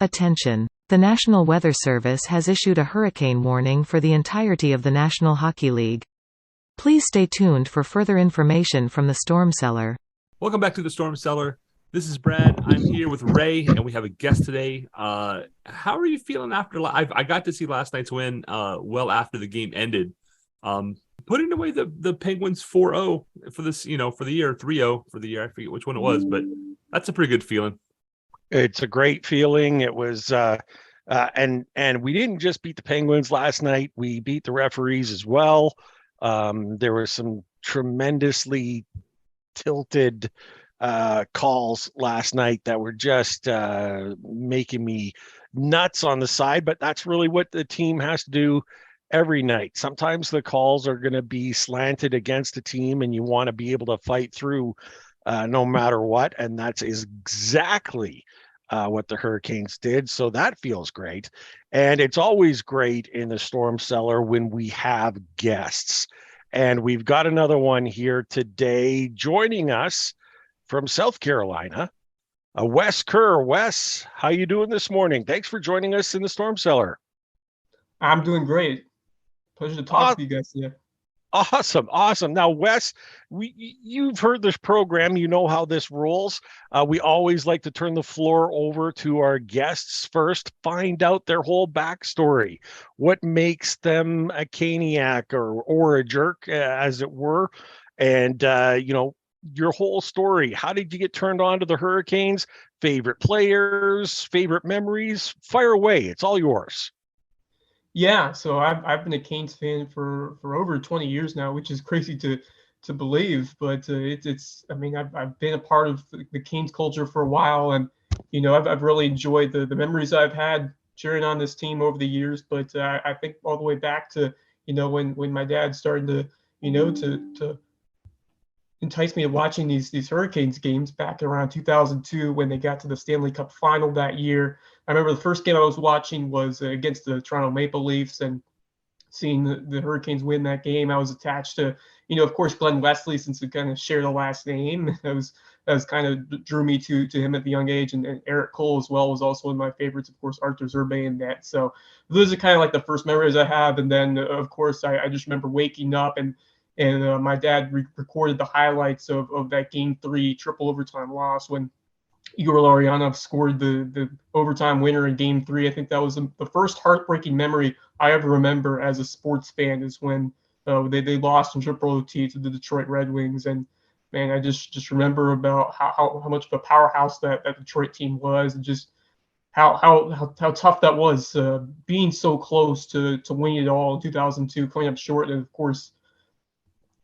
Attention! The National Weather Service has issued a hurricane warning for the entirety of the National Hockey League. Please stay tuned for further information from the Storm Cellar. Welcome back to the Storm Cellar. This is Brad. I'm here with Ray, and we have a guest today. How are you feeling after? I got to see last night's win well after the game ended. Putting away the Penguins 4-0 for this, for the year, 3-0 for the year. I forget which one it was, but that's a pretty good feeling. It's a great feeling. It was, and we didn't just beat the Penguins last night. We beat the referees as well. There were some tremendously tilted calls last night that were just making me nuts on the side, but that's really what the team has to do every night. Sometimes the calls are going to be slanted against a team and you want to be able to fight through no matter what, and that's exactly what the Hurricanes did. So that feels great. And it's always great in the Storm Cellar when we have guests. And we've got another one here today joining us from South Carolina, Wes Kerr. Wes, how you doing this morning? Thanks for joining us in the Storm Cellar. I'm doing great. Pleasure to talk to you guys today. Awesome. Now, Wes, you've heard this program. You know how this rolls. We always like to turn the floor over to our guests first, find out their whole backstory. What makes them a Caniac or a jerk, as it were, and your whole story. How did you get turned on to the Hurricanes? Favorite players, favorite memories? Fire away. It's all yours. Yeah, so I've been a Canes fan for over 20 years now, which is crazy to believe, but I've been a part of the Canes culture for a while, and I've really enjoyed the memories I've had cheering on this team over the years. But I think all the way back to when my dad started to entice me to watching these Hurricanes games back around 2002 when they got to the Stanley Cup final that year. I remember the first game I was watching was against the Toronto Maple Leafs, and seeing the Hurricanes win that game, I was attached to, of course, Glenn Wesley, since we kind of share the last name. That was kind of drew me to him at the young age, and Eric Cole as well was also one of my favorites. Of course, Arthur Zerbe and that. So those are kind of like the first memories I have. And then, of course, I just remember waking up and my dad recorded the highlights of that Game 3 triple overtime loss when Igor Larionov scored the overtime winner in Game 3. I think that was the first heartbreaking memory I ever remember as a sports fan, is when they lost in triple OT to the Detroit Red Wings. And man, I just remember about how much of a powerhouse that Detroit team was, and just how tough that was, being so close to winning it all in 2002, coming up short, and of course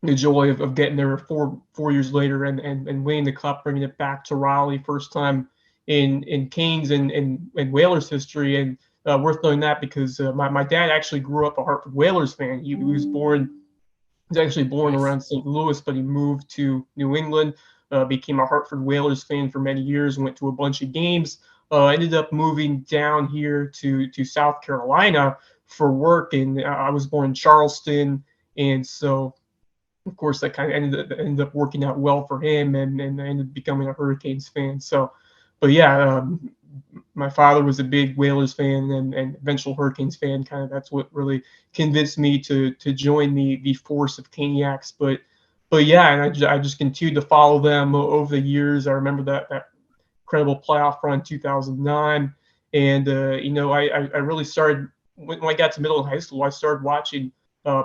the joy of getting there four years later and winning the cup, bringing it back to Raleigh, first time in Canes and Whalers history. And worth knowing that because my dad actually grew up a Hartford Whalers fan. He was actually born around St. Louis, but he moved to New England, became a Hartford Whalers fan for many years, went to a bunch of games, ended up moving down here to South Carolina for work. And I was born in Charleston, and so of course, that kind of ended up working out well for him, and I ended up becoming a Hurricanes fan. So, but yeah, my father was a big Whalers fan and eventual Hurricanes fan. Kind of that's what really convinced me to join the force of Caniacs. But yeah, and I just continued to follow them over the years. I remember that incredible playoff run in 2009, and I really started when I got to middle and high school. I started watching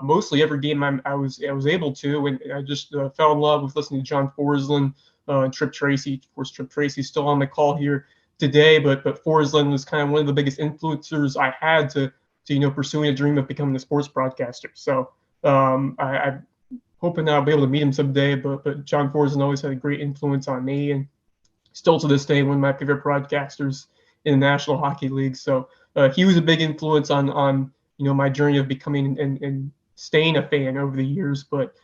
mostly every game I was able to, and I just fell in love with listening to John Forsland and Trip Tracy. Of course, Trip Tracy's still on the call here today, but Forsland was kind of one of the biggest influencers I had to pursuing a dream of becoming a sports broadcaster. So I'm hoping I'll be able to meet him someday. But John Forsland always had a great influence on me, and still to this day one of my favorite broadcasters in the National Hockey League. So he was a big influence on my journey of becoming and staying a fan over the years. But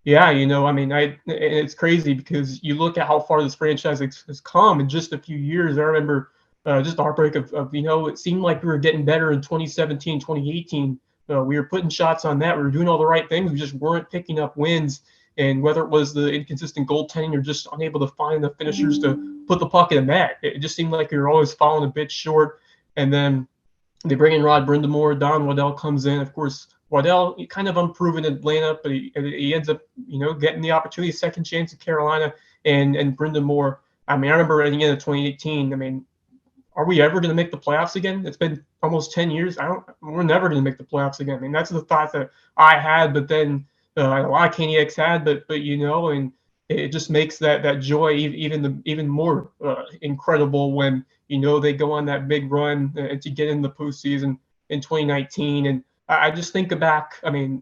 yeah, it's crazy because you look at how far this franchise has come in just a few years. I remember just the heartbreak of it seemed like we were getting better in 2017, 2018. We were putting shots on that. We were doing all the right things. We just weren't picking up wins. And whether it was the inconsistent goaltending or just unable to find the finishers to put the puck in the net, it just seemed like we were always falling a bit short. And then they bring in Rod Brindamore. Don Waddell comes in. Of course, Waddell kind of unproven in Atlanta, but he ends up, getting the opportunity, second chance at Carolina, and Brindamore. I mean, I remember at the end of 2018. I mean, are we ever going to make the playoffs again? It's been almost 10 years. We're never going to make the playoffs again. I mean, that's the thought that I had, but then a lot of Caniacs had, but and it just makes that joy even more incredible when they go on that big run and to get in the postseason in 2019. And I just think back. I mean,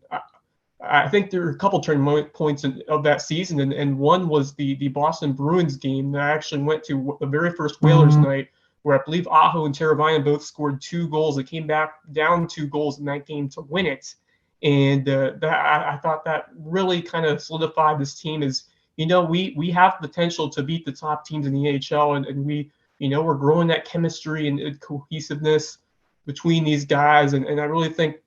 I think there are a couple turning points of that season, and one was the Boston Bruins game that I actually went to the very first Whalers night, where I believe Aho and Teravainen both scored 2 goals. They came back down 2 goals in that game to win it. And I thought that really kind of solidified this team as, we have potential to beat the top teams in the AHL, and we, we're growing that chemistry and cohesiveness between these guys. And I really think,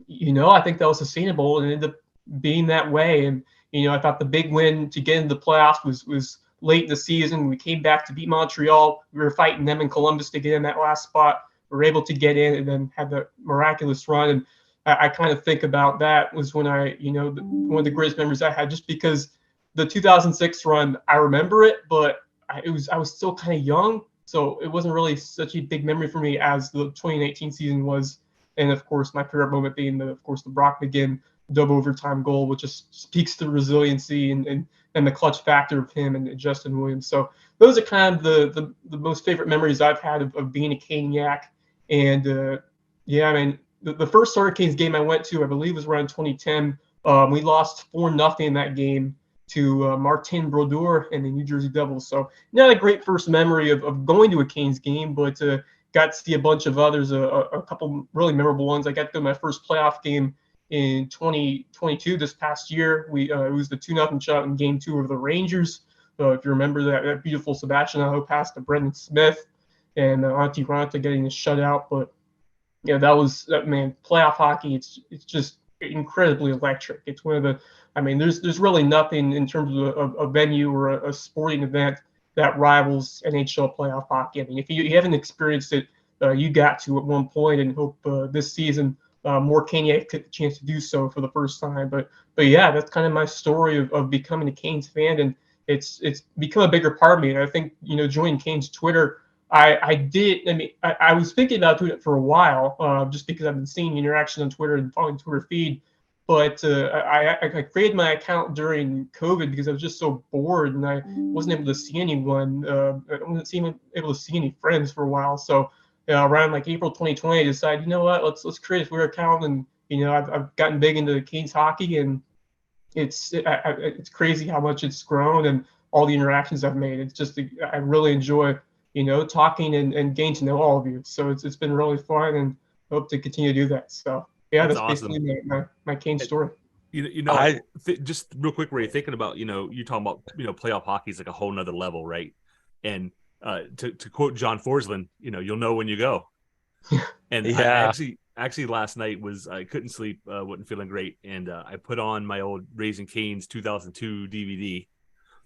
I think that was sustainable and ended up being that way. And, I thought the big win to get into the playoffs was late in the season. We came back to beat Montreal. We were fighting them in Columbus to get in that last spot. We were able to get in and then had the miraculous run. And I kind of think about that was when one of the greatest memories I had, just because the 2006 run, I remember it, but I was still kind of young. So it wasn't really such a big memory for me as the 2019 season was. And of course, my favorite moment being the Brock McGinn double overtime goal, which just speaks to the resiliency and the clutch factor of him and Justin Williams. So those are kind of the most favorite memories I've had of being a Caniac. And I mean, the first Hurricanes game I went to, I believe, was around 2010. We lost 4-0 in that game to Martin Brodeur and the New Jersey Devils. So not a great first memory of going to a Canes game, but got to see a bunch of others, a couple really memorable ones. I got to go to my first playoff game in 2022 this past year. It was the 2-0 shot in Game 2 of the Rangers. If you remember that beautiful Sebastian Aho pass to Brendan Smith and Antti Raanta getting the shutout. But playoff hockey. It's just incredibly electric. It's one of the. I mean, there's really nothing in terms of a venue or a sporting event that rivals NHL playoff hockey. I mean, if you haven't experienced it, you got to at one point, and hope this season more Caniac took the chance to do so for the first time. But yeah, that's kind of my story of becoming a Canes fan, and it's become a bigger part of me. And I think joining Canes Twitter, I was thinking about doing it for a while, just because I've been seeing interaction on Twitter and following Twitter feed. But I created my account during COVID because I was just so bored and I wasn't able to see anyone. I wasn't able to see any friends for a while. So around like April 2020, I decided, you know what, let's create a Twitter account. And I've gotten big into Canes hockey, and it's crazy how much it's grown and all the interactions I've made. It's just I really enjoy talking and getting to know all of you. So it's been really fun, and hope to continue to do that. So. Yeah, that's awesome. Basically my Kane story. Just real quick, Ray, thinking about, you're talking about, playoff hockey is like a whole nother level, right? And to quote John Forsland, you'll know when you go. And yeah. I actually last night I couldn't sleep, wasn't feeling great. And I put on my old Raising Cane's 2002 DVD.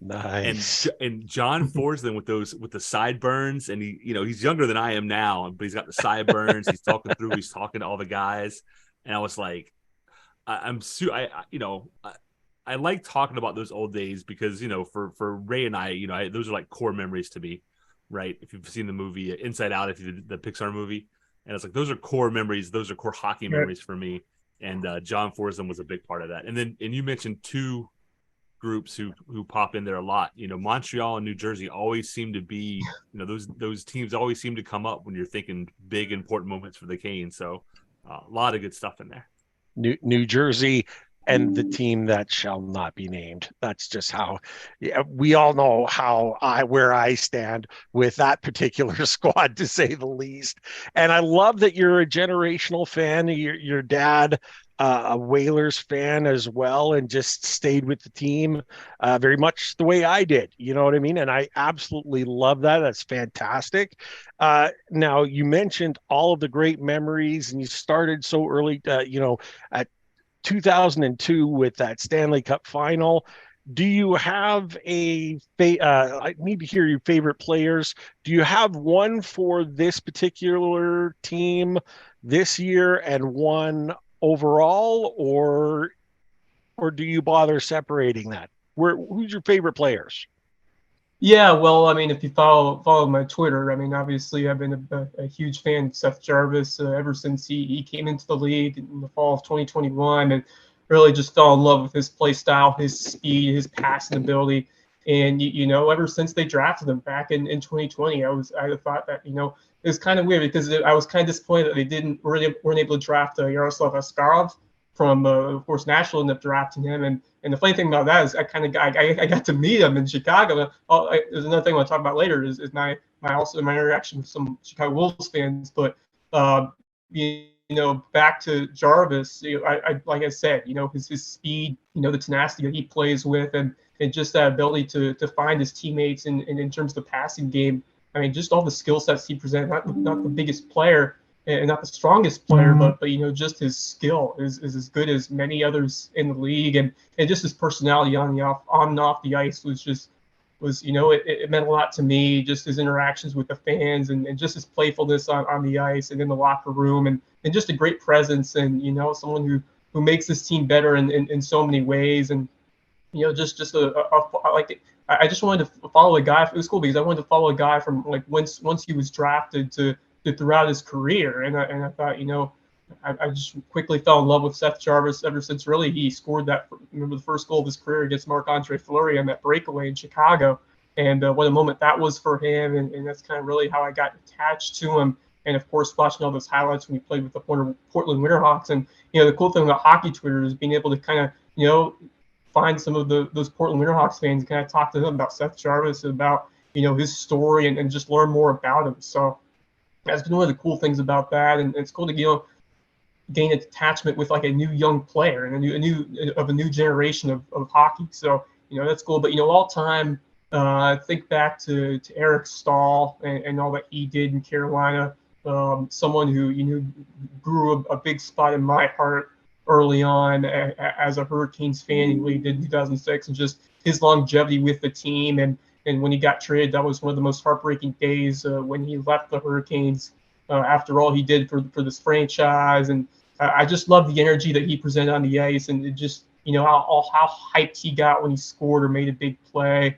Nice. And John Forsland with the sideburns, and he's younger than I am now, but he's got the sideburns. He's talking to all the guys. And I was like, I like talking about those old days because, for Ray and I, those are like core memories to me, right? If you've seen the movie Inside Out, if you did the Pixar movie, and it's like, those are core memories. Those are core hockey memories for me. And John Forsland was a big part of that. And you mentioned 2 groups who pop in there a lot. Montreal and New Jersey always seem to be, those teams always seem to come up when you're thinking big, important moments for the Canes. So, a lot of good stuff in there. New Jersey and the team that shall not be named. That's just how we all know where I stand with that particular squad, to say the least. And I love that you're a generational fan. Your dad, a Whalers fan as well, and just stayed with the team very much the way I did. You know what I mean? And I absolutely love that. That's fantastic. Now, you mentioned all of the great memories, and you started so early, at 2002 with that Stanley Cup final. Do you have I need to hear your favorite players. Do you have one for this particular team this year and one overall, or do you bother separating that? Who's your favorite players? Yeah, well, I mean, if you follow my Twitter, I mean, obviously I've been a huge fan of Seth Jarvis ever since he came into the league in the fall of 2021, and really just fell in love with his play style, his speed, his passing ability. And you know, ever since they drafted him back in 2020, I thought that, you know, it was kind of weird because I was kind of disappointed that they weren't able to draft Yaroslav Askarov from of course Nashville ended up drafting him. And the funny thing about that is I got to meet him in Chicago. There's another thing I want to talk about later is my interaction with some Chicago Wolves fans. But you know, back to Jarvis, you know, I like I said, you know, his speed, you know, the tenacity that he plays with, and just that ability to find his teammates and in terms of the passing game. I mean, just all the skill sets he presented. Not the biggest player and not the strongest player, but you know, just his skill is as good as many others in the league, and just his personality on and off the ice was you know, it meant a lot to me. Just his interactions with the fans and just his playfulness on the ice and in the locker room, and just a great presence, and you know, someone who makes this team better in so many ways. And you know, just like I just wanted to follow a guy. It was cool because I wanted to follow a guy from like once he was drafted to throughout his career, and I thought, you know, I just quickly fell in love with Seth Jarvis ever since really he scored that. Remember the first goal of his career against Marc-Andre Fleury on that breakaway in Chicago, and what a moment that was for him, and that's kind of really how I got attached to him. And of course, watching all those highlights when he played with the Portland Winterhawks, and you know, the cool thing about hockey Twitter is being able to kind of, you know, find some of those Portland Winterhawks fans and kind of talk to them about Seth Jarvis, about, you know, his story, and just learn more about him. So that's been one of the cool things about that, and it's cool to, you know, gain a attachment with like a new young player and a new generation of hockey. So you know, that's cool. But you know, all time, think back to Eric Staal and all that he did in Carolina. Someone who, you know, grew a big spot in my heart early on as a Hurricanes fan. He did in 2006, and just his longevity with the team, and when he got traded, that was one of the most heartbreaking days when he left the Hurricanes. After all he did for this franchise, and I just love the energy that he presented on the ice, and it just, you know, how hyped he got when he scored or made a big play,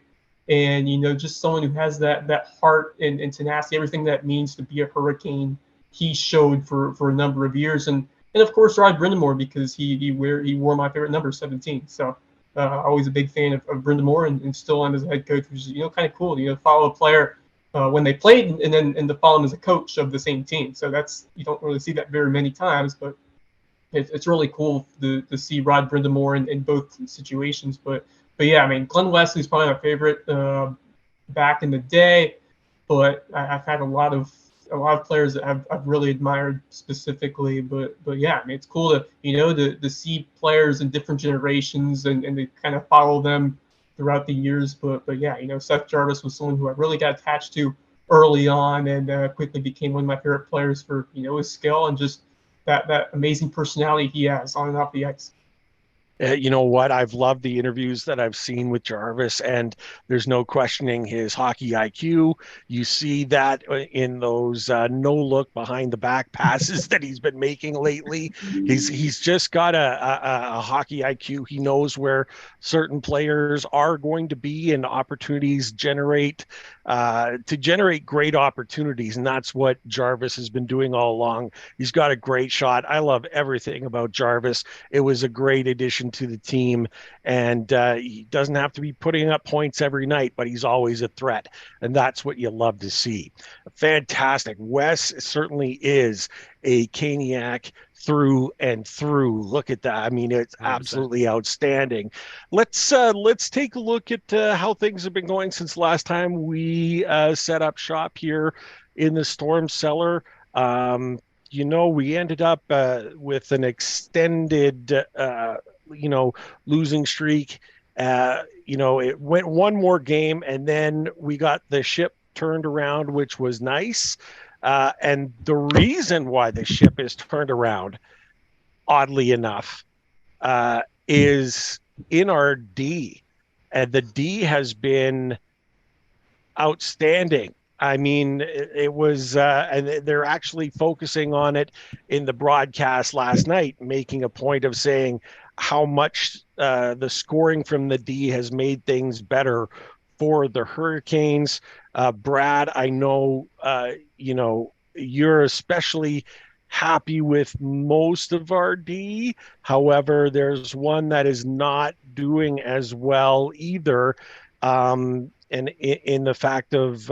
and you know, just someone who has that heart and tenacity, everything that means to be a Hurricane. He showed for a number of years, and of course Rod Brind'Amour, because he wore my favorite number, 17. So always a big fan of Brind'Amour, and still am as a head coach, which is, you know, kind of cool. You know, follow a player when they played, and to follow him as a coach of the same team. So that's, you don't really see that very many times, but it's really cool to see Rod Brind'Amour in both situations. But yeah, I mean, Glenn Wesley's probably my favorite back in the day, but I've had a lot of players that I've really admired specifically. But yeah, I mean, it's cool to, you know, to see players in different generations and to kind of follow them throughout the years. But yeah, you know, Seth Jarvis was someone who I really got attached to early on, and quickly became one of my favorite players for, you know, his skill and just that amazing personality he has on and off the ice. You know what? I've loved the interviews that I've seen with Jarvis, and there's no questioning his hockey IQ. You see that in those no-look behind-the-back passes that he's been making lately. He's just got a hockey IQ. He knows where certain players are going to be, and opportunities generate great opportunities, and that's what Jarvis has been doing all along. He's got a great shot. I love everything about Jarvis. It was a great addition to the team, and he doesn't have to be putting up points every night, but he's always a threat, and that's what you love to see. Fantastic. Wes certainly is a Caniac through and through. Look at that. I mean, it's 100%. Absolutely outstanding. Let's take a look at how things have been going since last time we set up shop here in the Storm Cellar. You know, we ended up with an extended losing streak. You know, it went one more game, and then we got the ship turned around, which was nice. And the reason why the ship is turned around, oddly enough, is in our D. and the D has been outstanding. I mean, it was, and they're actually focusing on it in the broadcast last night, making a point of saying how much the scoring from the D has made things better for the Hurricanes. Brad, I know, you're especially happy with most of our D. However, there's one that is not doing as well either. And in the fact of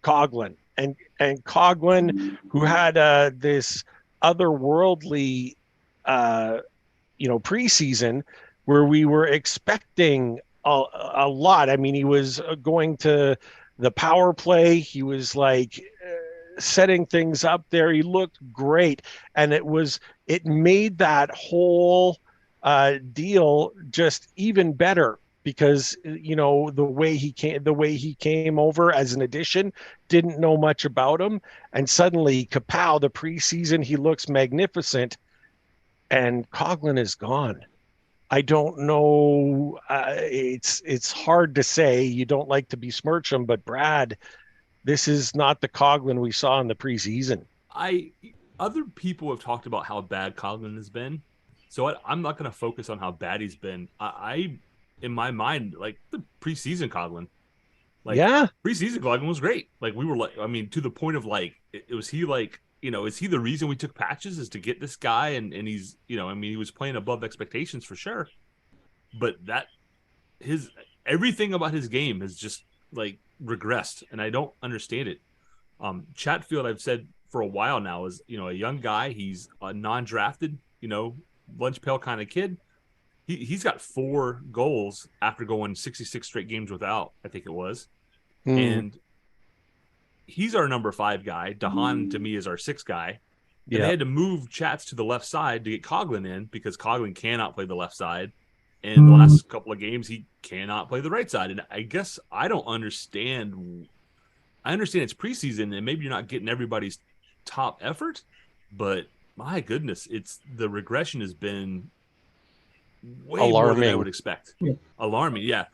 Coghlan and Coghlan, who had this otherworldly, preseason where we were expecting a lot. I mean, he was going to the power play. He was like setting things up there. He looked great, and it made that whole deal just even better because the way he came over as an addition, didn't know much about him, and suddenly kapow, the preseason he looks magnificent, and Coghlan is gone. I don't know. It's hard to say. You don't like to besmirch him, but Brad, this is not the Coghlan we saw in the preseason. Other people have talked about how bad Coghlan has been, so I'm not going to focus on how bad he's been. I in my mind, like the preseason Coghlan, preseason Coghlan was great. Like we were like, I mean, to the point of like, was he like, is he the reason we took patches is to get this guy? And he's, I mean, he was playing above expectations for sure, but everything about his game has just like regressed, and I don't understand it. Chatfield, I've said for a while now, is a young guy. He's a non-drafted, lunch pail kind of kid. He's got 4 goals after going 66 straight games without, I think it was, and he's our number 5 guy. Dahan to me is our 6th guy. And they had to move Chats to the left side to get Coghlan in because Coghlan cannot play the left side. And the last couple of games, he cannot play the right side. And I guess I don't understand. I understand it's preseason and maybe you're not getting everybody's top effort, but my goodness, the regression has been way alarming. More than I would expect. Yeah. Alarming, yeah.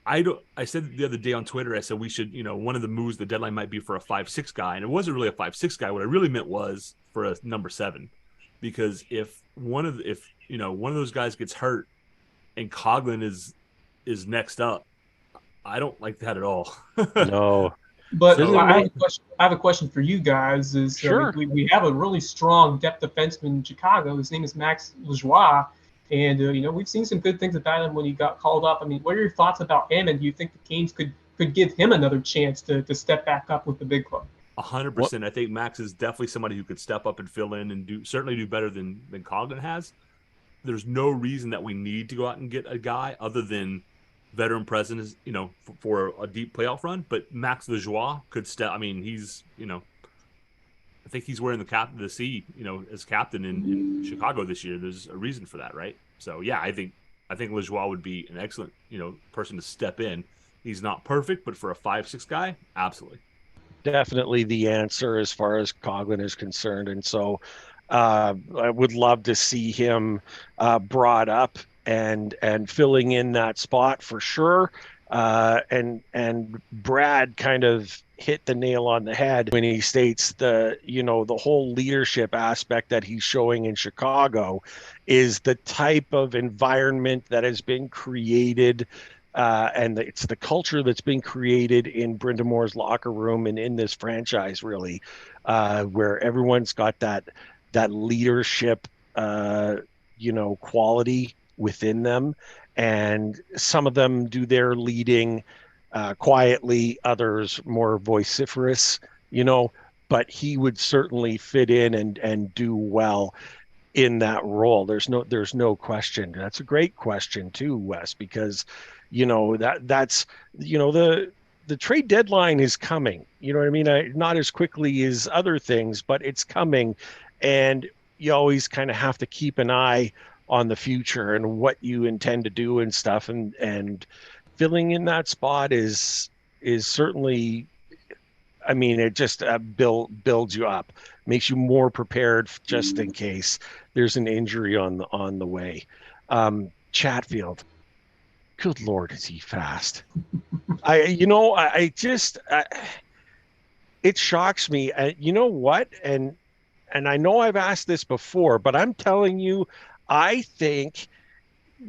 I said the other day on Twitter, I said we should, one of the moves, the deadline might be for a 5-6 guy, and it wasn't really a 5-6 guy. What I really meant was for a number 7. Because if one of those guys gets hurt and Coghlan is next up, I don't like that at all. No. But I have a question for you guys. Sure. We have a really strong depth defenseman in Chicago. His name is Max Lajoie. And, we've seen some good things about him when he got called up. I mean, what are your thoughts about him? And do you think the Canes could give him another chance to step back up with the big club? 100%. I think Max is definitely somebody who could step up and fill in and certainly do better than Coghlan has. There's no reason that we need to go out and get a guy other than veteran presence, for a deep playoff run. But Max Lajoie could step. I mean, he's, I think he's wearing the C, as captain in Chicago this year. There's a reason for that, right? So yeah, I think Lajoie would be an excellent, person to step in. He's not perfect, but for a 5-6 guy, absolutely. Definitely the answer as far as Coghlan is concerned. And so I would love to see him brought up and filling in that spot for sure. And Brad kind of hit the nail on the head when he states the whole leadership aspect that he's showing in Chicago is the type of environment that has been created, and it's the culture that's been created in Brenda Moore's locker room and in this franchise, really, where everyone's got that leadership, quality within them, and some of them do their leading quietly, others more vociferous, but he would certainly fit in and do well in that role. There's no question. That's a great question too, Wes, because that's the trade deadline is coming. You know what I mean? Not as quickly as other things, but it's coming, and you always kind of have to keep an eye on the future and what you intend to do and stuff, and filling in that spot is certainly, I mean, it just builds you up, makes you more prepared just in case there's an injury on the way. Chatfield. Good Lord, is he fast? I just it shocks me. You know what? And I know I've asked this before, but I'm telling you, I think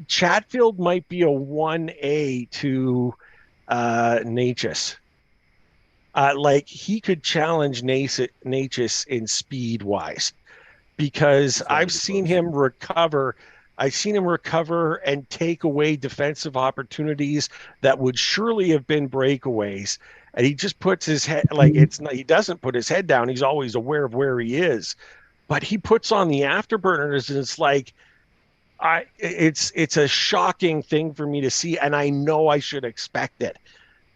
Chatfield might be a 1A to Natchez. Like he could challenge Natchez in speed wise, because I've seen him recover. I've seen him recover and take away defensive opportunities that would surely have been breakaways. And he just puts his head, like, it's not, he doesn't put his head down. He's always aware of where he is, but he puts on the afterburners, and it's like, it's a shocking thing for me to see. And I know I should expect it.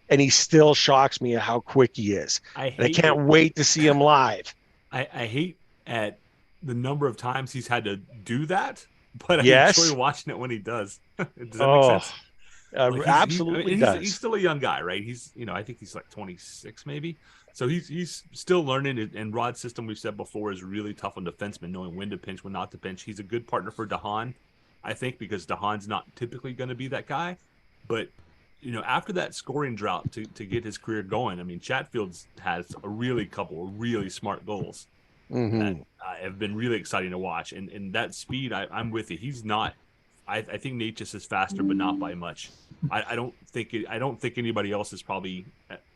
And he still shocks me at how quick he is. I can't wait to see him live. I hate at the number of times he's had to do that, but yes. I enjoy watching it when he does. Does that make sense? Absolutely does. He's still a young guy, right? He's, I think he's like 26 maybe. So he's still learning. And Rod's system, we've said before, is really tough on defensemen, knowing when to pinch, when not to pinch. He's a good partner for DeHaan, I think, because DeHaan's not typically going to be that guy. But, after that scoring drought to get his career going, I mean, Chatfield has a couple of really smart goals. That have been really exciting to watch, and that speed, I'm with you. He's not. I think Natchez is faster, but not by much. I don't think anybody else is probably.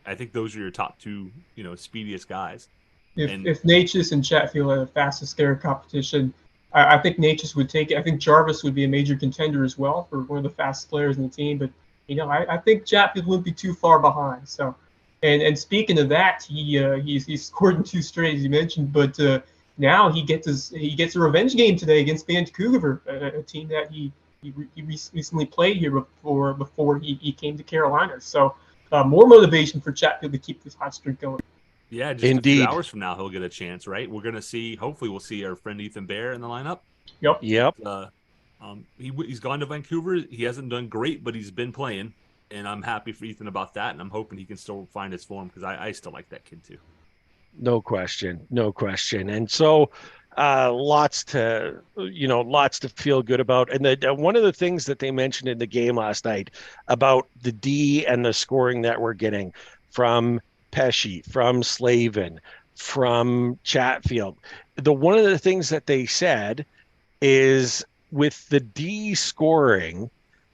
I think those are your top two, speediest guys. If Natchez and Chatfield are the fastest scare competition, I think Natchez would take it. I think Jarvis would be a major contender as well for one of the fastest players in the team. But I think Chatfield wouldn't be too far behind. So. And speaking of that, he's scored in 2 straight, as you mentioned, but now he gets a revenge game today against Vancouver, a team that he recently played here before he came to Carolina. So more motivation for Chatfield to keep this hot streak going. Yeah, just indeed. A few hours from now he'll get a chance, right? We're gonna see. Hopefully, we'll see our friend Ethan Bear in the lineup. Yep. He's gone to Vancouver. He hasn't done great, but he's been playing. And I'm happy for Ethan about that, and I'm hoping he can still find his form, because I still like that kid too. No question. And so lots to feel good about. And one of the things that they mentioned in the game last night about the D and the scoring that we're getting from Pesce, from Slavin, from Chatfield. One of the things that they said is, with the D scoring,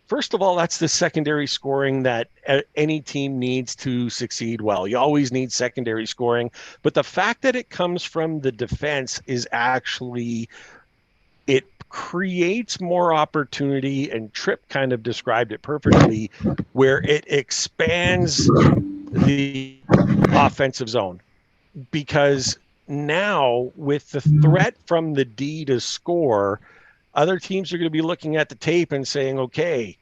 first of all, that's the secondary scoring that any team needs to succeed well. You always need secondary scoring. But the fact that it comes from the defense is actually, it creates more opportunity, and Tripp kind of described it perfectly, where it expands the offensive zone. Because now, with the threat from the D to score, other teams are going to be looking at the tape and saying, okay,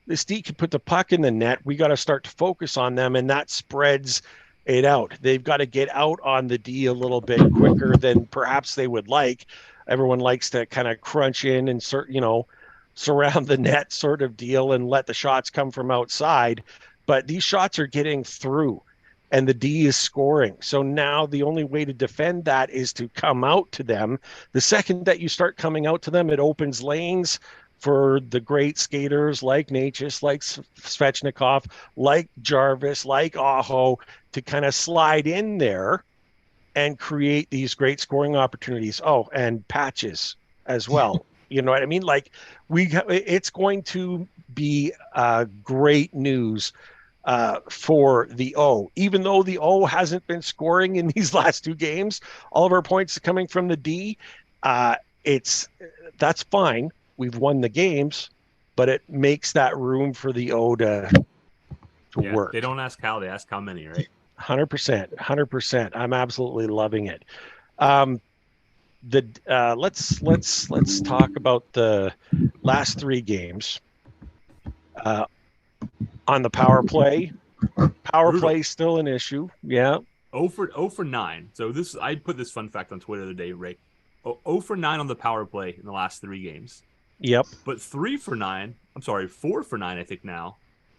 this D can put the puck in the net. We got to start to focus on them, and that spreads it out. They've got to get out on the D a little bit quicker than perhaps they would like. Everyone likes to kind of crunch in and surround the net sort of deal and let the shots come from outside. But these shots are getting through, and the D is scoring. So now the only way to defend that is to come out to them. The second that you start coming out to them, it opens lanes for the great skaters like Natchez, like Svechnikov, like Jarvis, like Aho, to kind of slide in there and create these great scoring opportunities. Oh, and Patches as well. You know what I mean? Like, it's going to be great news for the O. Even though the O hasn't been scoring in these last 2 games, all of our points are coming from the D. That's fine. We've won the games, but it makes that room for the O to work. They don't ask how, they ask how many, right? 100%. I'm absolutely loving it. Let's talk about the last 3 games. On the power play, play still an issue. Yeah. 0 for 9. So I put this fun fact on Twitter the other day, Ray. 0 for 9 on the power play in the last 3 games. Yep. But 4 for 9, I think now,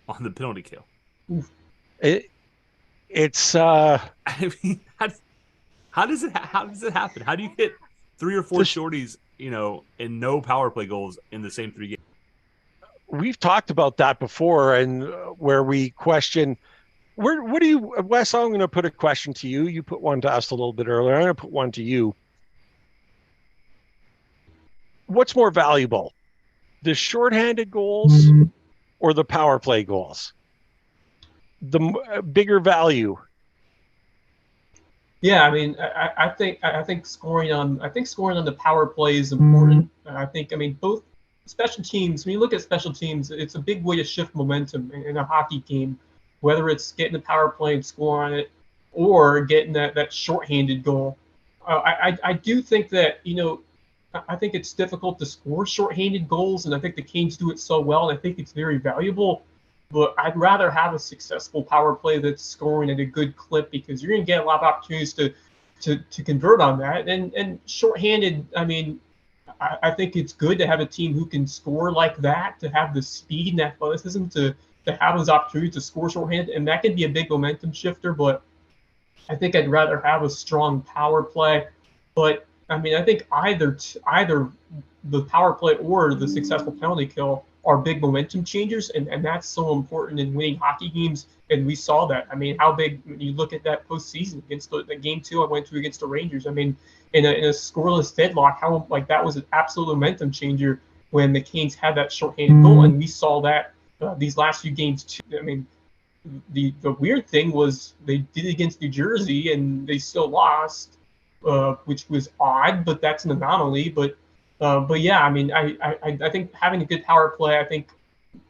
on the penalty kill. It's I mean, how does it happen? How do you get 3 or 4 shorties, and no power play goals in the same 3 games? we've talked about that before, and where we question, what do you, Wes, I'm going to put a question to you. You put one to us a little bit earlier. I'm going to put one to you. What's more valuable, the shorthanded goals or the power play goals? The bigger value. Yeah, I mean, I think scoring on the power play is important. I mean, both special teams. When you look at special teams, it's a big way to shift momentum in a hockey game, whether it's getting the power play and score on it, or getting that shorthanded goal. I do think that I think it's difficult to score shorthanded goals, and I think the Canes do it so well, and I think it's very valuable. But I'd rather have a successful power play that's scoring at a good clip, because you're going to get a lot of opportunities to convert on that. And shorthanded, I mean, I think it's good to have a team who can score like that, to have the speed and athleticism to have those opportunities to score shorthanded, and that can be a big momentum shifter. But I think I'd rather have a strong power play. But I mean, I think either the power play or the successful penalty kill are big momentum changers, and that's so important in winning hockey games. And we saw that. I mean, how big, when you look at that postseason against the game 2 I went to against the Rangers. I mean, in a scoreless deadlock, how like that was an absolute momentum changer when the Canes had that shorthanded goal, and we saw that these last few games too. I mean, the weird thing was they did it against New Jersey and they still lost, which was odd, but that's an anomaly. But yeah, I mean, I think having a good power play, I think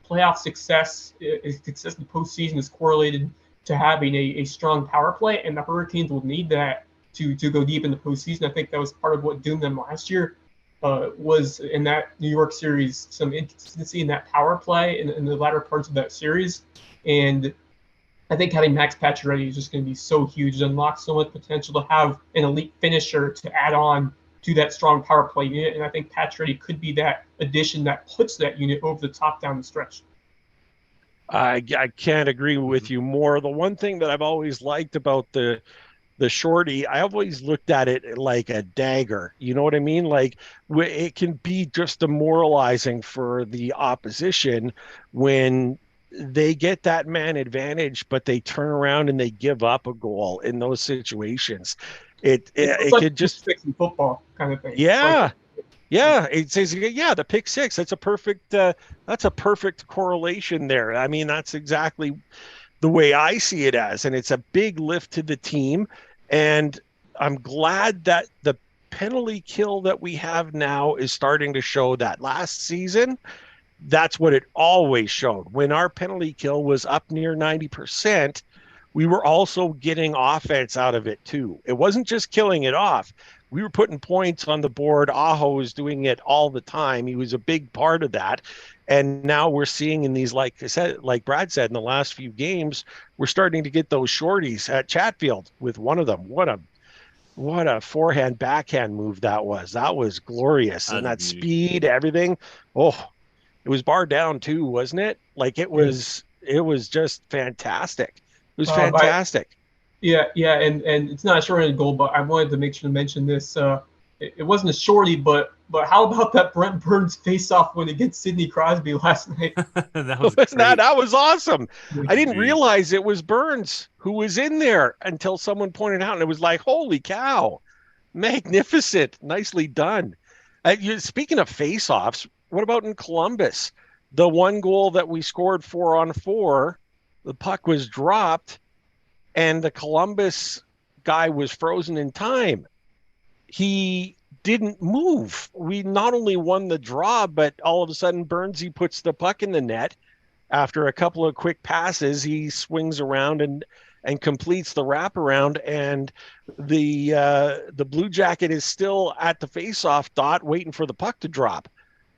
playoff success is consistent postseason is correlated to having a strong power play, and the Hurricanes will need that to go deep in the postseason. I think that was part of what doomed them last year, was in that New York series, some inconsistency in that power play in the latter parts of that series. And I think having Max Pacioretty is just going to be so huge. It unlocks so much potential to have an elite finisher to add on to that strong power play unit, and I think Pacioretty could be that addition that puts that unit over the top down the stretch. I can't agree with you more. The one thing that I've always liked about the shorty, I always looked at it like a dagger. You know what I mean? Like, it can be just demoralizing for the opposition when they get that man advantage, but they turn around and they give up a goal in those situations. It like could just fixing football kind of thing. Yeah. Yeah, it says, yeah, the pick six. That's a perfect correlation there. I mean, that's exactly the way I see it as, and it's a big lift to the team. And I'm glad that the penalty kill that we have now is starting to show that. Last season, that's what it always showed. When our penalty kill was up near 90%, we were also getting offense out of it too. It wasn't just killing it off. We were putting points on the board. Aho was doing it all the time. He was a big part of that. And now we're seeing in these, like I said, like Brad said, in the last few games, we're starting to get those shorties at Chatfield with one of them. What a forehand backhand move that was. That was glorious. And that speed, everything. Oh, it was bar down too, wasn't it? Like it was just fantastic. It was fantastic. Yeah, and it's not a short-handed goal, but I wanted to make sure to mention this. It wasn't a shorty, but how about that Brent Burns face-off win against Sidney Crosby last night? That was great. That was awesome. I didn't realize it was Burns who was in there until someone pointed out, and it was like, holy cow, magnificent, nicely done. Speaking of face-offs, what about in Columbus? The one goal that we scored 4-on-4, the puck was dropped, and the Columbus guy was frozen in time. He didn't move. We not only won the draw, but all of a sudden Burnsy puts the puck in the net. After a couple of quick passes, he swings around and completes the wraparound, and the Blue Jacket is still at the face-off dot waiting for the puck to drop.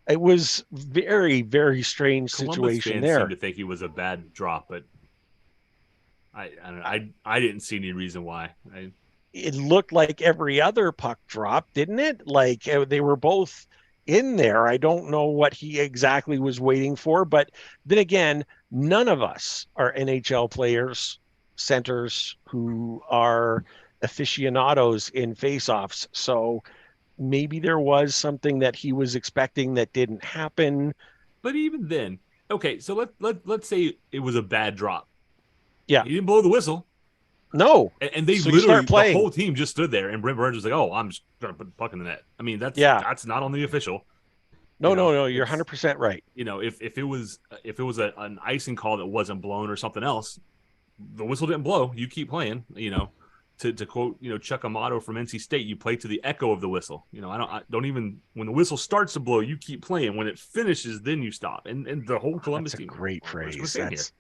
It was very, very strange situation there. Seemed to think he was a bad drop, but I didn't see any reason why. It looked like every other puck drop, didn't it? Like they were both in there. I don't know what he exactly was waiting for, but then again, none of us are NHL players, centers who are aficionados in faceoffs. So maybe there was something that he was expecting that didn't happen. But even then, Okay, so let's say it was a bad drop. Yeah. He didn't blow the whistle. No. And they So you literally, start playing. the whole team just stood there, and Brent Burns was like, "Oh, I'm just gonna put the puck in the net." I mean, that's not on the official. No. You're 100% right. If it was an icing call that wasn't blown or something else, the whistle didn't blow. You keep playing. To quote Chuck Amato from NC State, you play to the echo of the whistle. I don't even when the whistle starts to blow, you keep playing. When it finishes, then you stop. And the whole Columbus team. That's a great phrase.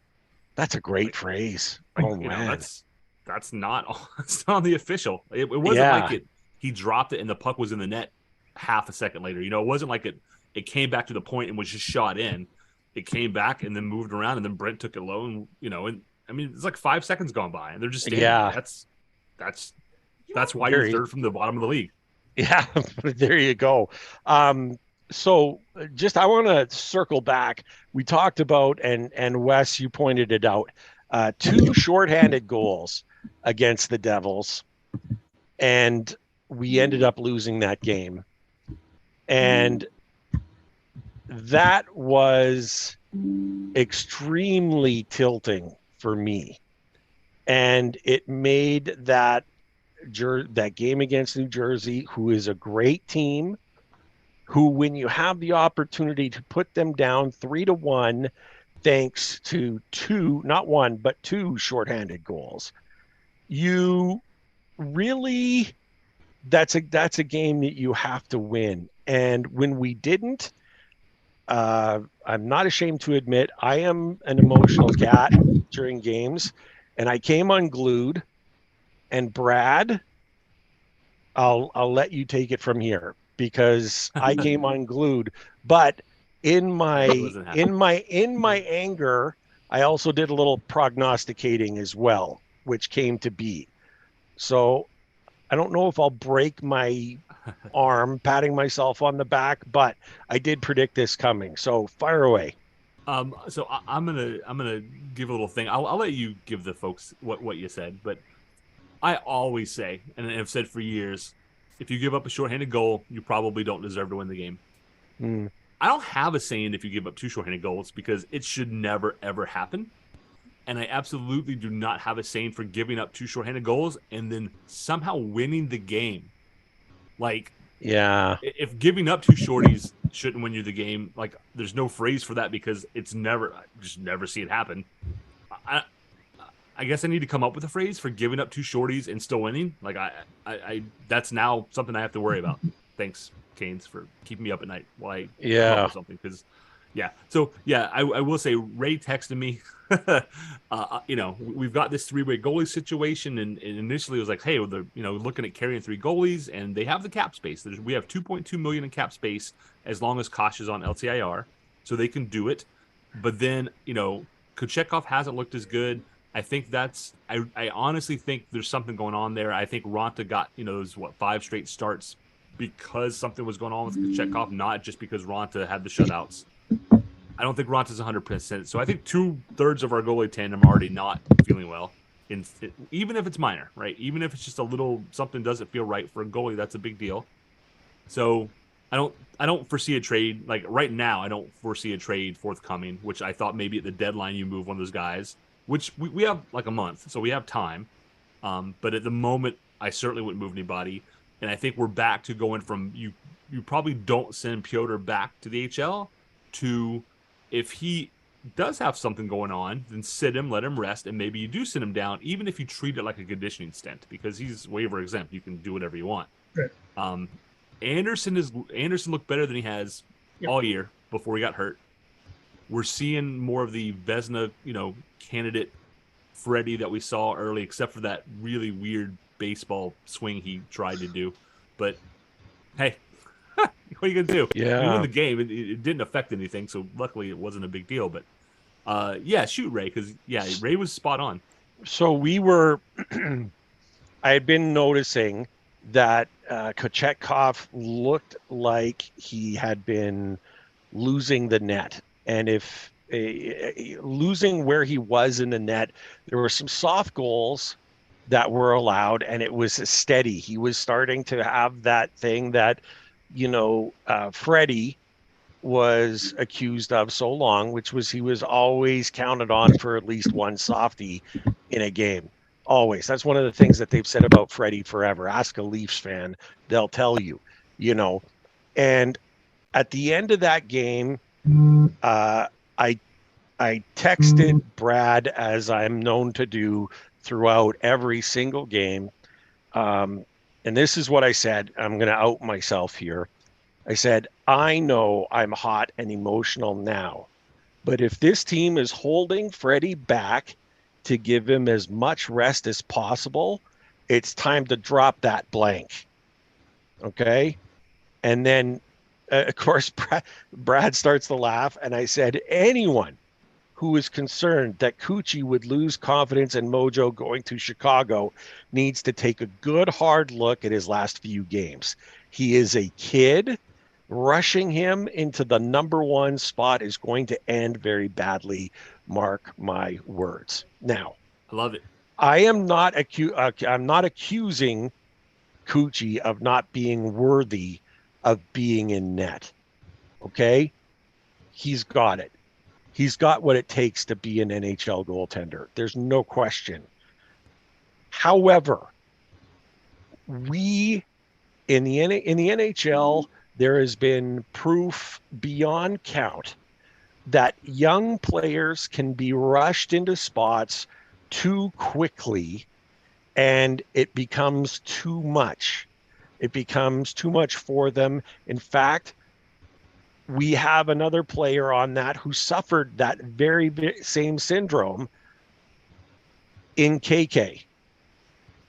That's a great phrase. Oh man. That's not on the official. It wasn't like he dropped it and the puck was in the net half a second later. It wasn't like it came back to the point and was just shot in. It came back and then moved around and then Brent took it low and I mean it's like 5 seconds gone by and they're just standing there. That's why you're third from the bottom of the league. Yeah, there you go. So I want to circle back. We talked about, and Wes, you pointed it out, 2 shorthanded goals against the Devils, and we ended up losing that game. And that was extremely tilting for me. And it made that game against New Jersey, who is a great team, who, when you have the opportunity to put them down 3-1, thanks to 2, not 1, but 2 shorthanded goals, you really, that's a game that you have to win. And when we didn't, I'm not ashamed to admit, I am an emotional cat during games, and I came unglued. And Brad, I'll let you take it from here because I came unglued. But in my anger, I also did a little prognosticating as well, which came to be. So I don't know if I'll break my arm patting myself on the back, but I did predict this coming. So fire away. So I'm gonna give a little thing. I'll let you give the folks what you said, but I always say, and I've said for years, if you give up a shorthanded goal, you probably don't deserve to win the game. I don't have a saying if you give up 2 shorthanded goals because it should never, ever happen. And I absolutely do not have a saying for giving up 2 shorthanded goals and then somehow winning the game. Like, yeah, if giving up 2 shorties shouldn't win you the game, like, there's no phrase for that because I just never see it happen. I guess I need to come up with a phrase for giving up 2 shorties and still winning. Like I that's now something I have to worry about. Thanks, Canes, for keeping me up at night while I come up with something. Because I will say Ray texted me. We've got this 3-way goalie situation, and initially it was like, hey, they're looking at carrying 3 goalies, and they have the cap space. We have $2.2 million in cap space as long as Kosh is on LTIR, so they can do it. But then Kochetkov hasn't looked as good. I think I honestly think there's something going on there. I think Raanta got, those 5 straight starts because something was going on with Kochetkov, not just because Raanta had the shutouts. I don't think Ranta's 100%. So I think 2/3 of our goalie tandem are already not feeling well. Even if it's minor, right? Even if it's just a little something doesn't feel right for a goalie, that's a big deal. So I don't foresee a trade. Like right now, I don't foresee a trade forthcoming, which I thought maybe at the deadline you move one of those guys. Which we have like a month, so we have time. But at the moment, I certainly wouldn't move anybody. And I think we're back to going from you probably don't send Piotr back to the HL to if he does have something going on, then sit him, let him rest, and maybe you do send him down, even if you treat it like a conditioning stint, because he's waiver exempt. You can do whatever you want. Right. Andersen looked better than he has all year before he got hurt. We're seeing more of the Vezina, candidate Freddie that we saw early, except for that really weird baseball swing he tried to do. But hey, what are you gonna do? Yeah, we won the game. It didn't affect anything, so luckily it wasn't a big deal. But shoot Ray, because Ray was spot on. So we were. I had been noticing that Kochetkov looked like he had been losing the net. And if losing where he was in the net, there were some soft goals that were allowed, and it was steady. He was starting to have that thing that, Freddie was accused of so long, which was he was always counted on for at least one softie in a game. Always. That's one of the things that they've said about Freddie forever. Ask a Leafs fan, they'll tell you, you know. And at the end of that game, I texted Brad, as I'm known to do throughout every single game. And this is what I said. I'm going to out myself here. I said, I know I'm hot and emotional now, but if this team is holding Freddie back to give him as much rest as possible, it's time to drop that blank. Okay. And then, of course, Brad starts to laugh. And I said, anyone who is concerned that Coochie would lose confidence and mojo going to Chicago needs to take a good hard look at his last few games. He is a kid. Rushing him into the number one spot is going to end very badly. Mark my words. Now, I love it. I am not I'm not accusing Coochie of not being worthy of being in net. Okay? He's got it. He's got what it takes to be an NHL goaltender. There's no question. However, we in the NHL, there has been proof beyond count that young players can be rushed into spots too quickly, and it becomes too much. It becomes too much for them. In fact, we have another player on that who suffered that very same syndrome in KK,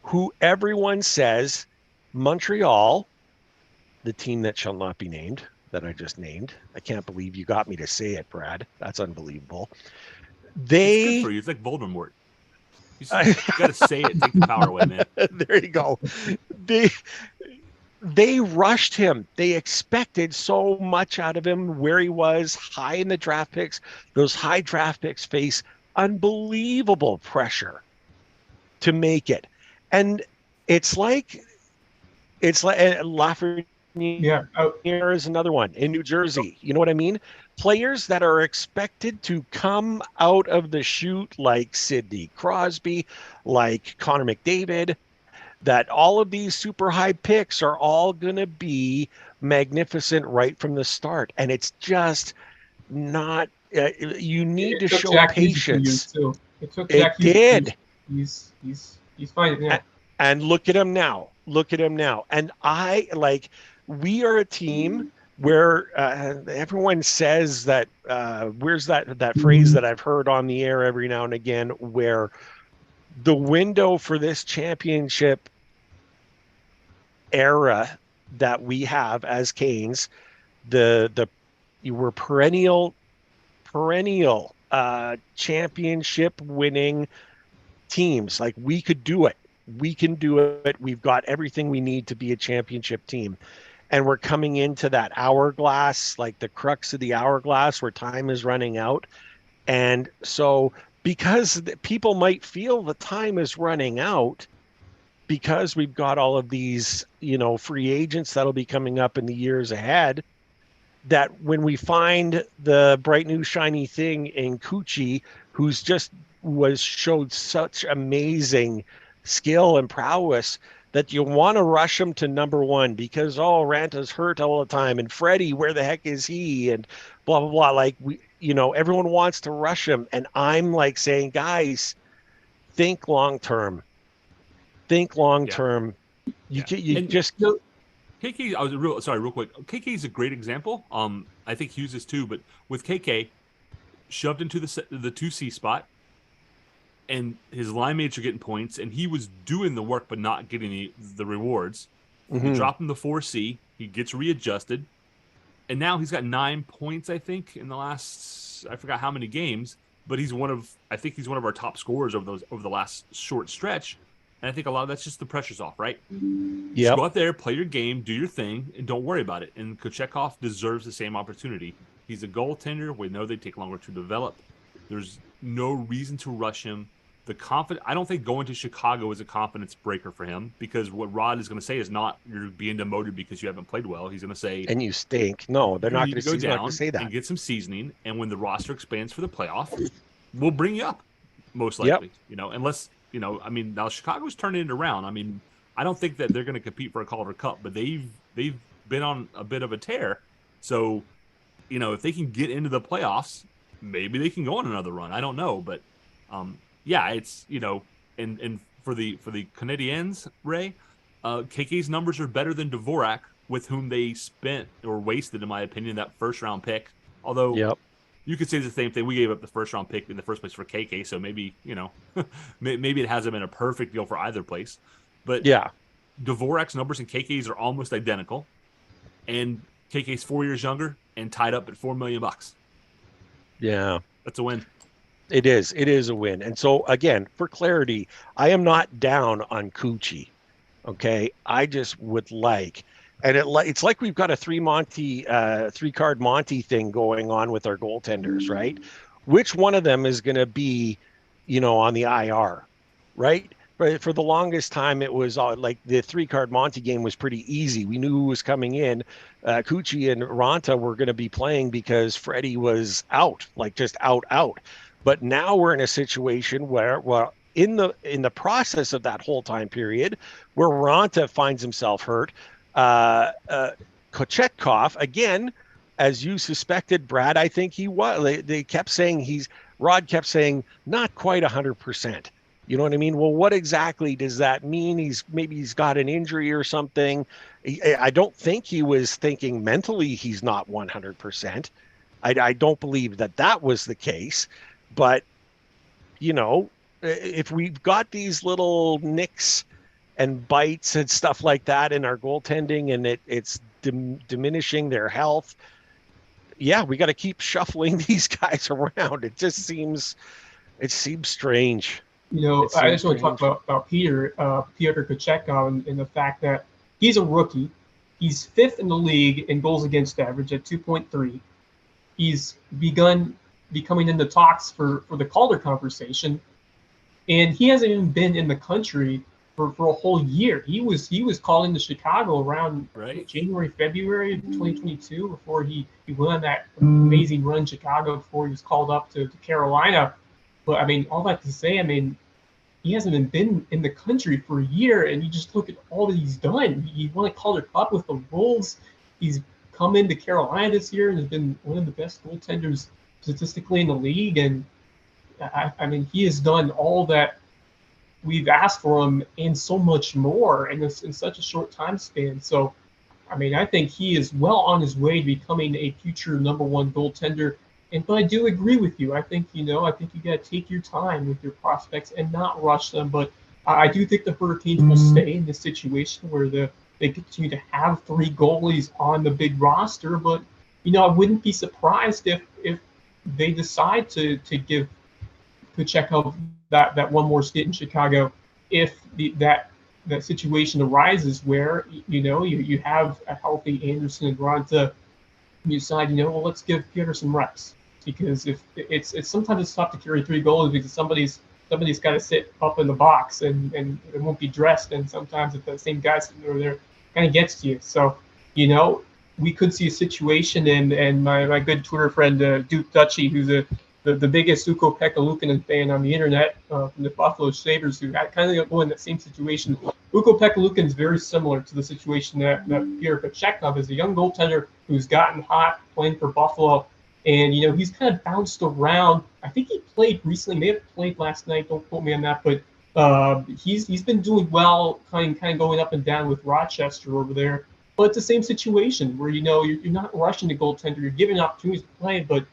who everyone says Montreal, the team that shall not be named, that I just named. I can't believe you got me to say it, Brad. That's unbelievable. It's good for you. It's like Voldemort. You got to say it, take the power away, man. There you go. They rushed him. They expected so much out of him where he was high in the draft picks. Those high draft picks face unbelievable pressure to make it. And it's like Lafreniere is another one in New Jersey. You know what I mean? Players that are expected to come out of the chute like Sidney Crosby, like Connor McDavid, that all of these super high picks are all going to be magnificent right from the start. And it's just not, you need to show patience. It did. He's fine. Yeah. And look at him now. And we are a team where everyone says that, where's that phrase that I've heard on the air every now and again, where the window for this championship era that we have as Canes, you were perennial championship winning teams. Like, we could do it. We can do it. We've got everything we need to be a championship team. And we're coming into that hourglass, like the crux of the hourglass where time is running out. And so, because people might feel the time is running out, because we've got all of these, free agents that'll be coming up in the years ahead, that when we find the bright new shiny thing in Coochie, who's just showed such amazing skill and prowess, that you want to rush him to number one because, Raanta's hurt all the time, and Freddie, where the heck is he, and blah blah blah. Like, everyone wants to rush him, and I'm like saying, guys, think long term. You just. KK, real quick. KK is a great example. I think Hughes is too, but with KK shoved into the 2C spot, and his line mates are getting points, and he was doing the work but not getting the rewards. Mm-hmm. You drop him to 4C, he gets readjusted, and now he's got 9 points, I think, in the last, I forgot how many games, but he's one of our top scorers over the last short stretch. And I think a lot of that's just the pressure's off, right? Yeah. Just go out there, play your game, do your thing, and don't worry about it. And Kochetkov deserves the same opportunity. He's a goaltender. We know they take longer to develop. There's no reason to rush him. I don't think going to Chicago is a confidence breaker for him, because what Rod is going to say is not you're being demoted because you haven't played well. He's going to say, and you stink. No, they're not going going to go to down say that. and get some seasoning. And when the roster expands for the playoff, we'll bring you up, most Yep. likely. You know, unless, you know, I mean, now Chicago's turning it around. I mean, I don't think that they're going to compete for a Calder Cup, but they've been on a bit of a tear. So, you know, if they can get into the playoffs, maybe they can go on another run. I don't know, but yeah, it's, you know, and for the Canadiens, Ray, KK's numbers are better than Dvorak, with whom they spent or wasted, in my opinion, that first round pick. Although Yep. you could say the same thing. We gave up the first round pick in the first place for KK, so maybe, you know, maybe it hasn't been a perfect deal for either place. But Yeah. Dvorak's numbers and KK's are almost identical, and KK's 4 years younger and tied up at $4 million. Yeah. That's a win. It is. It is a win. And so, again, for clarity, I am not down on Coochie. Okay. I just would like, and it's like we've got a three-card Monty thing going on with our goaltenders, right? Which one of them is going to be, you know, on the IR, right? But for the longest time, it was like the three-card Monty game was pretty easy. We knew who was coming in. Coochie and Raanta were going to be playing because Freddie was out, like just out. But now we're in a situation where, well, in the process of that whole time period, where Raanta finds himself hurt, Kochetkov, again, as you suspected, Brad, I think he was. They kept saying Rod kept saying not quite 100%. You know what I mean? Well, what exactly does that mean? Maybe he's got an injury or something. I don't think he was thinking mentally he's not 100%. I don't believe that was the case. But, you know, if we've got these little nicks and bites and stuff like that in our goaltending, and it's diminishing their health, yeah, we got to keep shuffling these guys around. It seems strange. You know, I just want to talk about Peter Kochetkov, and the fact that he's a rookie. He's fifth in the league in goals against average at 2.3. He's begun becoming in the talks for the Calder conversation, and he hasn't even been in the country for a whole year. He was calling to Chicago around January, February of 2022 before he went on that amazing run in Chicago before he was called up to Carolina. But I mean, all that to say, I mean, he hasn't even been in the country for a year, and you just look at all that he's done. He won a Calder Cup with the Wolves. He's come into Carolina this year and has been one of the best goaltenders statistically in the league. And I mean, he has done all that we've asked for him and so much more in such a short time span. So, I mean, I think he is well on his way to becoming a future number one goaltender. But I do agree with you. I think you got to take your time with your prospects and not rush them. But I do think the Hurricanes will stay in this situation where they continue to have three goalies on the big roster. But, you know, I wouldn't be surprised if they decide to give Kochetkov that one more stint in Chicago if that situation arises where, you know, you have a healthy Andersen and Raanta. You decide, you know, well, let's give Peter some reps. Because if it's sometimes it's tough to carry three goalies because somebody's got to sit up in the box and it won't be dressed, and sometimes if the same guy sitting over there kind of gets to you. So, you know, we could see a situation, and my good Twitter friend Duke Dutchy, who's the biggest Ukko-Pekka Luukkonen fan on the internet from the Buffalo Sabres, who had kind of go in that same situation. Ukko-Pekka Luukkonen is very similar to the situation that Peter Kochetkov is, a young goaltender who's gotten hot playing for Buffalo. And, you know, he's kind of bounced around. I think he played recently, may have played last night. Don't quote me on that. But he's been doing well, kind of going up and down with Rochester over there. But it's the same situation where, you know, you're not rushing the goaltender. You're giving opportunities to play, but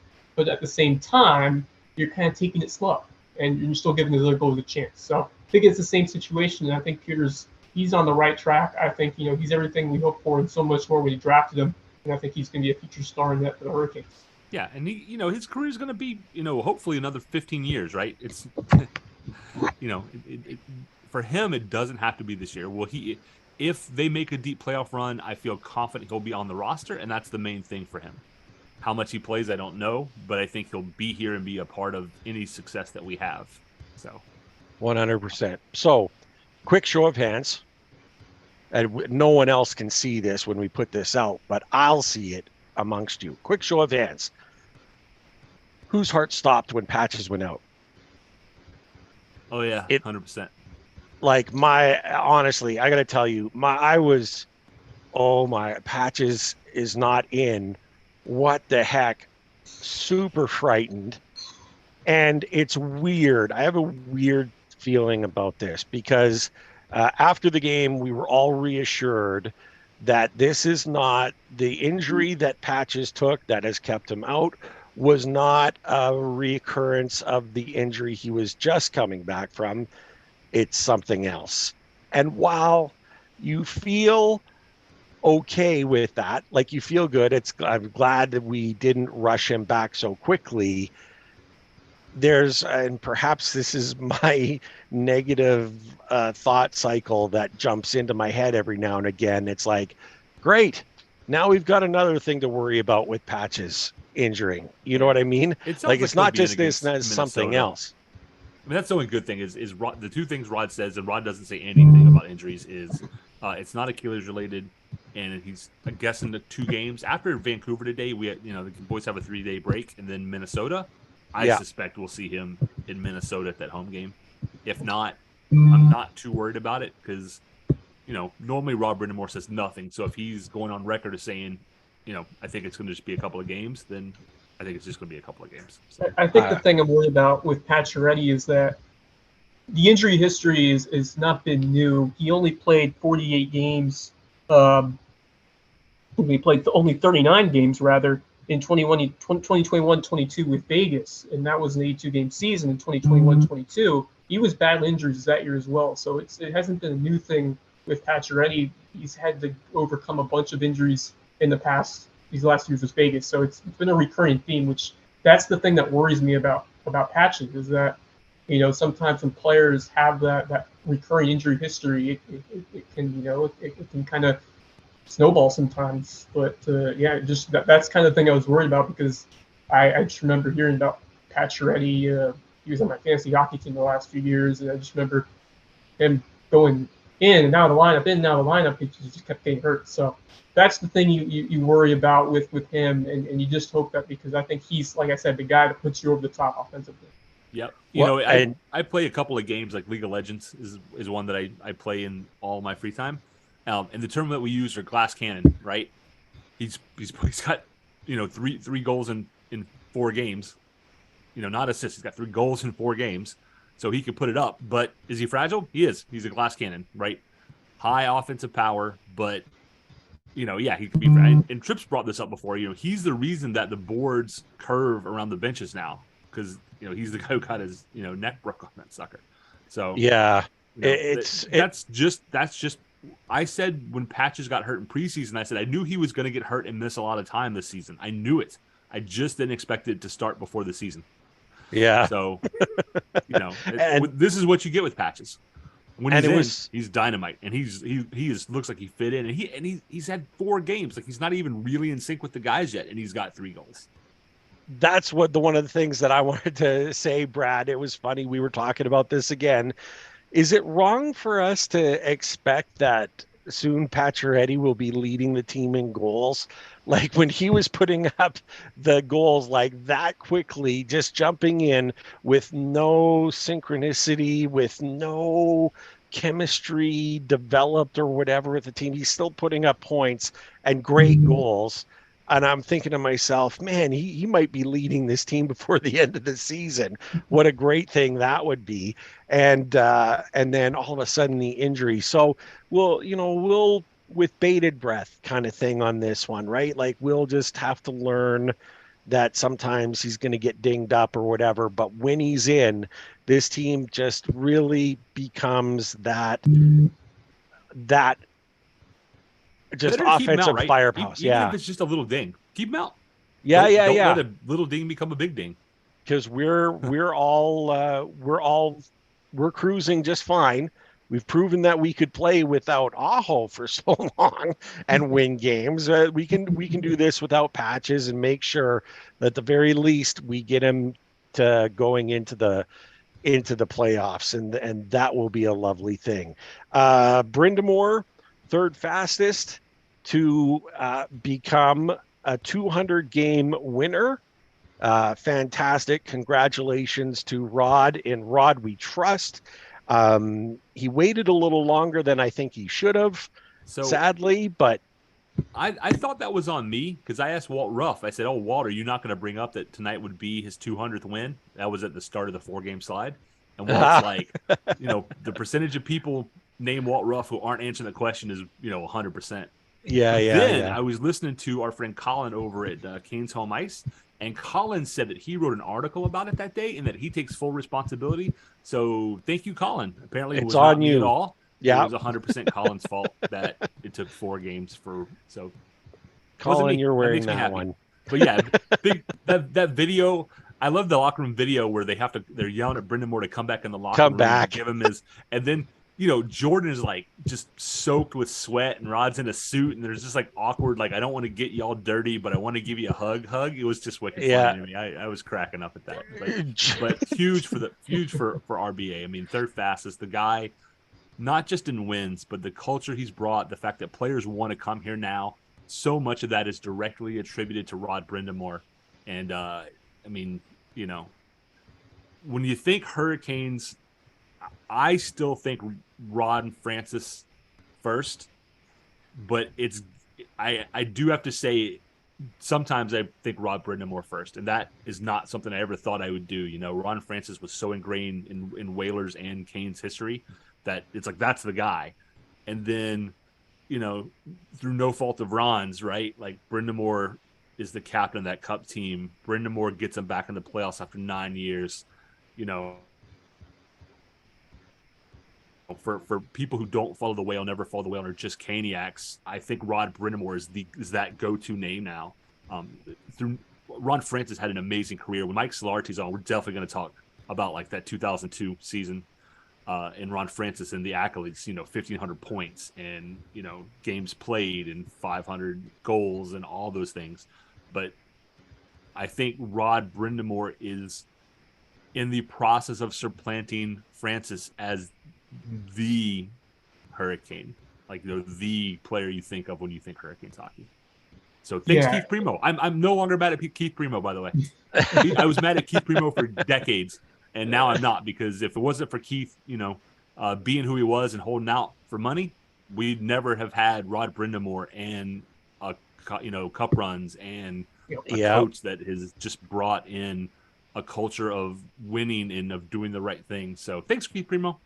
at the same time, you're kind of taking it slow. And you're still giving the other goals a chance. So I think it's the same situation. And I think he's on the right track. I think, you know, he's everything we hoped for and so much more when he drafted him. And I think he's going to be a future star in that for the Hurricanes. Yeah, and he, you know, his career is going to be, you know, hopefully another 15 years, right? It's, you know, for him, it doesn't have to be this year. Well, if they make a deep playoff run, I feel confident he'll be on the roster, and that's the main thing for him. How much he plays, I don't know, but I think he'll be here and be a part of any success that we have. So, 100%. So, quick show of hands. And no one else can see this when we put this out, but I'll see it amongst you. Quick show of hands. Whose heart stopped when Patches went out? Oh yeah, 100%. Like honestly, I got to tell you, Patches is not in. What the heck? Super frightened. And it's weird. I have a weird feeling about this because after the game, we were all reassured that this is not the injury that Patches took that has kept him out, was not a recurrence of the injury he was just coming back from. It's something else. And while you feel okay with that, like you feel good, I'm glad that we didn't rush him back so quickly. And perhaps this is my negative thought cycle that jumps into my head every now and again. It's like, great, now we've got another thing to worry about with Patches injuring. You know what I mean? It's not just this, that's something else. I mean, that's the only good thing is Rod, the two things Rod says, and Rod doesn't say anything about injuries, is it's not Achilles related, and he's, I guess, in the 2 games after Vancouver today, the boys have a 3-day break, and then Minnesota. I suspect we'll see him in Minnesota at that home game. If not, I'm not too worried about it because, normally Rob Brindamore says nothing. So if he's going on record as saying, I think it's going to just be a couple of games, then I think it's just going to be a couple of games. So, I think the thing I'm worried about with Pacioretty is that the injury history is not been new. He only played 48 games. He played only 39 games, rather, in 2021-22 with Vegas, and that was an 82-game season. In 2021-22, he was battling injuries that year as well. So it hasn't been a new thing with Pacioretty. He's had to overcome a bunch of injuries in the past, these last years with Vegas. So it's been a recurring theme, which that's the thing that worries me about Patches, is that, sometimes when players have that recurring injury history, it can kind of snowball sometimes. But just that's kind of the thing I was worried about, because I just remember hearing about Pacioretty. He was on my fantasy hockey team the last few years, and I just remember him going in and out of the lineup, he just kept getting hurt. So that's the thing you worry about with him, and you just hope that, because I think he's, like I said, the guy that puts you over the top offensively. Yep. I play a couple of games, like League of Legends is one that I play in all my free time. And the term that we use are glass cannon, right? He's got, 3 goals in 4 games, not assists. He's got 3 goals in 4 games, so he could put it up. But is he fragile? He is. He's a glass cannon, right? High offensive power, but he could be. And Trips brought this up before. He's the reason that the boards curve around the benches now, because he's the guy who got his neck broke on that sucker. So that's just. I said when Patches got hurt in preseason, I said I knew he was going to get hurt and miss a lot of time this season. I knew it. I just didn't expect it to start before the season. Yeah. So, this is what you get with Patches. When he's dynamite, and he looks like he fit in, and he's had 4 games. Like, he's not even really in sync with the guys yet, and he's got 3 goals. That's one of the things that I wanted to say, Brad. It was funny. We were talking about this again. Is it wrong for us to expect that soon Pacioretty will be leading the team in goals? Like, when he was putting up the goals like that quickly, just jumping in with no synchronicity, with no chemistry developed or whatever with the team, he's still putting up points and great goals. And I'm thinking to myself, man, he might be leading this team before the end of the season. What a great thing that would be. And then all of a sudden the injury. So we'll with bated breath kind of thing on this one, right? Like, we'll just have to learn that sometimes he's going to get dinged up or whatever. But when he's in, this team just really becomes that just offensive firepower. Even if it's just a little ding, keep him out. Don't let a little ding become a big ding. Because we're cruising just fine. We've proven that we could play without Aho for so long and win games. We can do this without Patches and make sure that at the very least we get him to going into the into the playoffs, and that will be a lovely thing. Brindamore, third fastest to become a 200 game winner. Fantastic. Congratulations to Rod. In Rod we trust. He waited a little longer than I think he should have, sadly, but I thought that was on me because I asked Walt Ruff. I said, "Oh, Walt, are you not going to bring up that tonight would be his 200th win?" That was at the start of the 4-game slide. And Walt's like, the percentage of people named Walt Ruff who aren't answering the question is, 100%. Then I was listening to our friend Colin over at Canes Home Ice, and Colin said that he wrote an article about it that day and that he takes full responsibility. So thank you, Colin. Apparently, it was not me at all. Yeah, it was 100% Colin's fault that it took 4 games for. So, Colin, you're wearing that one. But yeah, that video. I love the locker room video where they're yelling at Brindamore to come back in the locker room and give him his, and then Jordan is like just soaked with sweat and Rod's in a suit and there's just like awkward, like I don't want to get you all dirty, but I want to give you a hug. It was just wicked funny to me. I was cracking up at that. But huge for RBA. I mean, third fastest, the guy. Not just in wins, but the culture he's brought, the fact that players want to come here now, so much of that is directly attributed to Rod Brindamore. And, when you think Hurricanes, I still think Rod and Francis first, but I do have to say sometimes I think Rod Brindamore first, and that is not something I ever thought I would do. Ron Francis was so ingrained in Whalers and Canes history that it's like that's the guy. And then, through no fault of Ron's, right? Like Brindamore is the captain of that Cup team. Brindamore gets them back in the playoffs after 9 years. For people who don't follow the Whale, never follow the Whale, or just Caniacs, I think Rod Brindamore is that go-to name now. Ron Francis had an amazing career. When Mike Solarti's on, we're definitely going to talk about like that 2002 season. And Ron Francis and the accolades, 1,500 points and, games played and 500 goals and all those things. But I think Rod Brindamore is in the process of supplanting Francis as the Hurricane, like the player you think of when you think Hurricanes hockey. So thanks, Keith Primo. I'm no longer mad at Keith Primo, by the way. I was mad at Keith Primo for decades. And now I'm not, because if it wasn't for Keith, being who he was and holding out for money, we'd never have had Rod Brindamore and cup runs and a coach that has just brought in a culture of winning and of doing the right thing. So thanks, Keith Primo.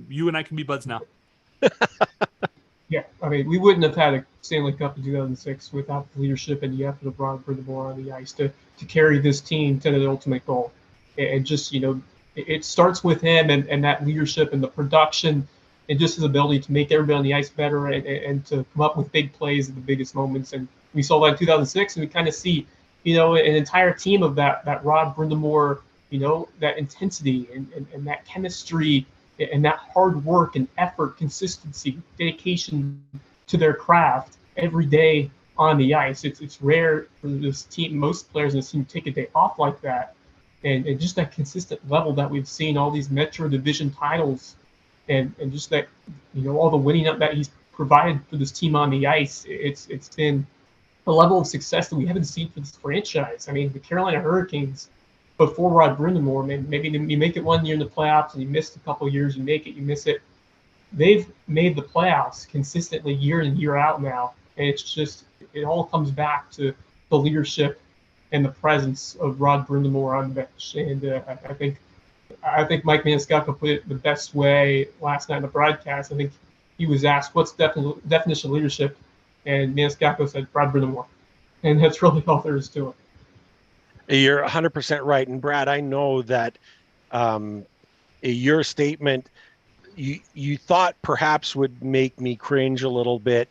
You and I can be buds now. Yeah, I mean, we wouldn't have had a Stanley Cup in 2006 without the leadership and the effort of Rod Brindamore on the ice to carry this team to the ultimate goal. And just, it starts with him and that leadership and the production and just his ability to make everybody on the ice better and to come up with big plays at the biggest moments. And we saw that in 2006, and we kind of see, an entire team of that Rod Brindamore, that intensity and that chemistry and that hard work and effort, consistency, dedication to their craft every day on the ice. It's rare for this team, most players in this team, take a day off like that. And just that consistent level that we've seen, all these Metro Division titles, and just that, all the winning up that he's provided for this team on the ice, it's been a level of success that we haven't seen for this franchise. I mean, the Carolina Hurricanes, before Rod Brindamore, maybe you make it 1 year in the playoffs and you missed a couple of years, you make it, you miss it. They've made the playoffs consistently year in and year out now, and it's just, it all comes back to the leadership and the presence of Rod Brindamore on the bench. And I think Mike Maniscalco put it the best way last night in the broadcast. I think he was asked, what's the definition of leadership? And Maniscalco said, Rod Brindamore. And that's really all there is to it. You're 100% right. And Brad, I know that your statement, you thought perhaps would make me cringe a little bit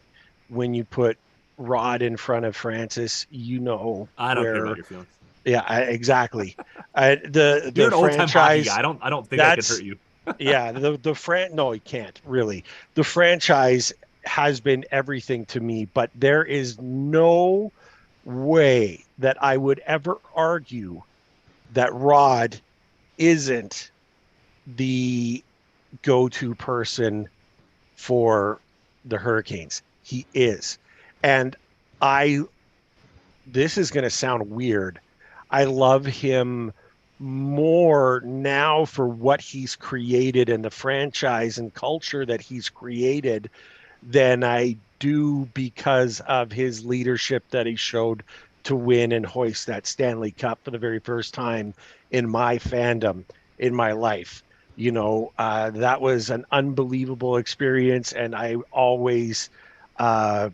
when you put Rod in front of Francis. I don't care about your feelings. Yeah, exactly. The You're an old-time hockey franchise. guy. I don't think I can hurt you. Yeah, no, you can't really. The franchise has been everything to me, but there is no way that I would ever argue that Rod isn't the go-to person for the Hurricanes. He is. And this is going to sound weird. I love him more now for what he's created and the franchise and culture that he's created than I do because of his leadership that he showed to win and hoist that Stanley Cup for the very first time in my fandom, in my life. That was an unbelievable experience, and I always, I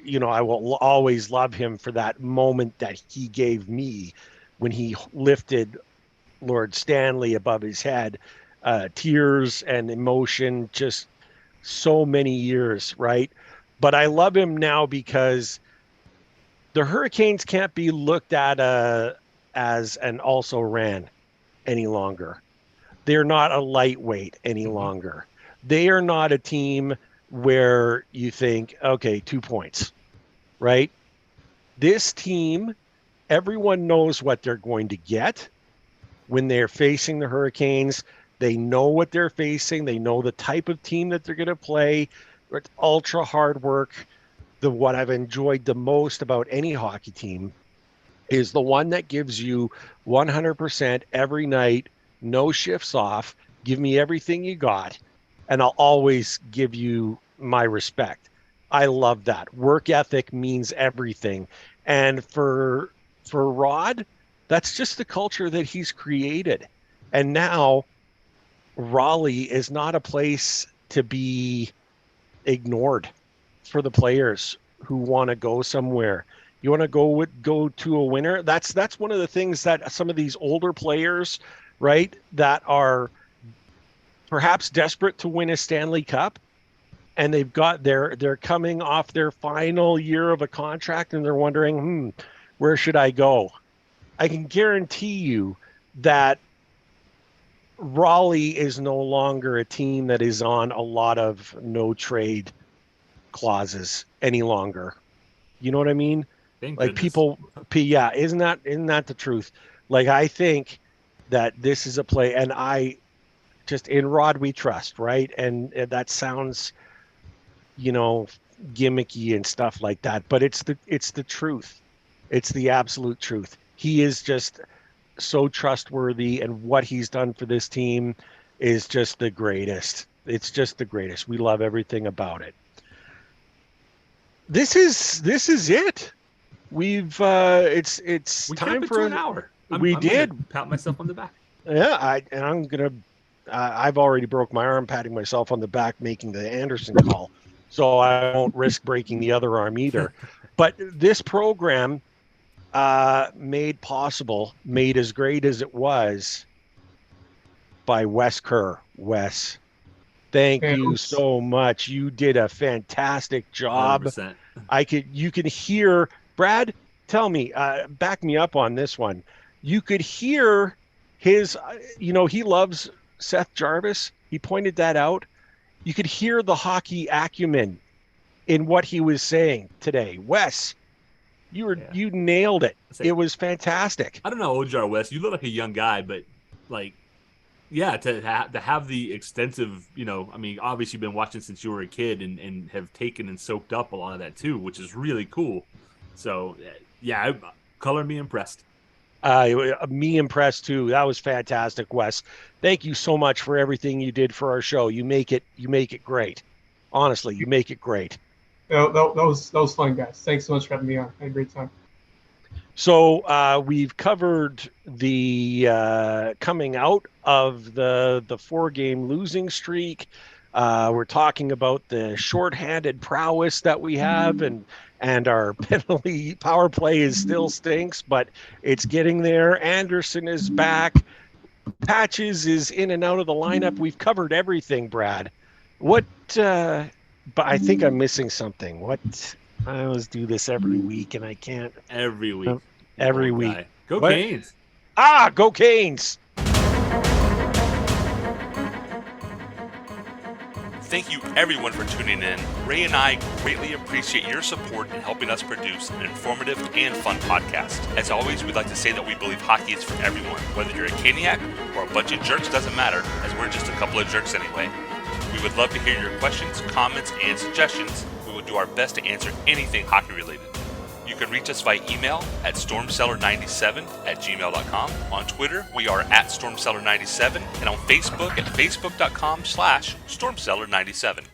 will always love him for that moment that he gave me when he lifted Lord Stanley above his head. Tears and emotion, just so many years, right? But I love him now because the Hurricanes can't be looked at as an also ran any longer. They're not a lightweight any longer. They are not a team where you think, okay, 2 points, right? This team, everyone knows what they're going to get when they're facing the Hurricanes. They know what they're facing. They know the type of team that they're going to play. It's ultra hard work. What I've enjoyed the most about any hockey team is the one that gives you 100% every night, no shifts off. Give me everything you got, and I'll always give you my respect. I love that. Work ethic means everything. And for Rod, that's just the culture that he's created. And now Raleigh is not a place to be ignored for the players who want to go somewhere. You want to go to a winner. That's one of the things that some of these older players, right, that are perhaps desperate to win a Stanley Cup, and they're coming off their final year of a contract, and they're wondering, where should I go? I can guarantee you that Raleigh is no longer a team that is on a lot of no trade clauses any longer. You know what I mean? Thank like goodness. yeah, isn't that the truth? Like, I think that this is a play, and I just, in Rod we trust, right? And that sounds, gimmicky and stuff like that, but it's the truth. It's the absolute truth. He is just so trustworthy, and what he's done for this team is just the greatest. It's just the greatest. We love everything about it. This is it. We've it's We time kept it for to an hour. I'm did. gonna pat myself on the back. Yeah, I'm gonna. I've already broke my arm patting myself on the back making the Andersen call, so I won't risk breaking the other arm either. But this program, made as great as it was, by Wes Kerr. Wes, thank you so much. You did a fantastic job. 100%. You can hear Brad. Tell me, back me up on this one. You could hear his, he loves Seth Jarvis. He pointed that out. You could hear the hockey acumen in what he was saying today. Wes, you nailed it. It was fantastic. I don't know, Ojar Wes, you look like a young guy, but to have the extensive, obviously you've been watching since you were a kid and have taken and soaked up a lot of that too, which is really cool. So color me impressed. Me impressed too. That was fantastic, Wes. Thank you so much for everything you did for our show. You make it great. Honestly, you make it great. That was fun, guys. Thanks so much for having me on. I had a great time. So we've covered the coming out of the 4-game losing streak. We're talking about the shorthanded prowess that we have, and our penalty power play is still stinks, but it's getting there. Andersen is back. Patches is in and out of the lineup. We've covered everything, Brad. But I think I'm missing something. I always do this every week, and I can't. Every week. Every week. Go Canes. Go Canes. thank you everyone for tuning in. Ray and I greatly appreciate your support in helping us produce an informative and fun podcast. As always, we'd like to say that we believe hockey is for everyone. Whether you're a Caniac or a bunch of jerks, doesn't matter, as we're just a couple of jerks anyway. We would love to hear your questions, comments, and suggestions. We will do our best to answer anything hockey related. You can reach us via email at stormcellar97@gmail.com. On Twitter, we are at stormcellar97, and on Facebook at facebook.com/stormcellar97.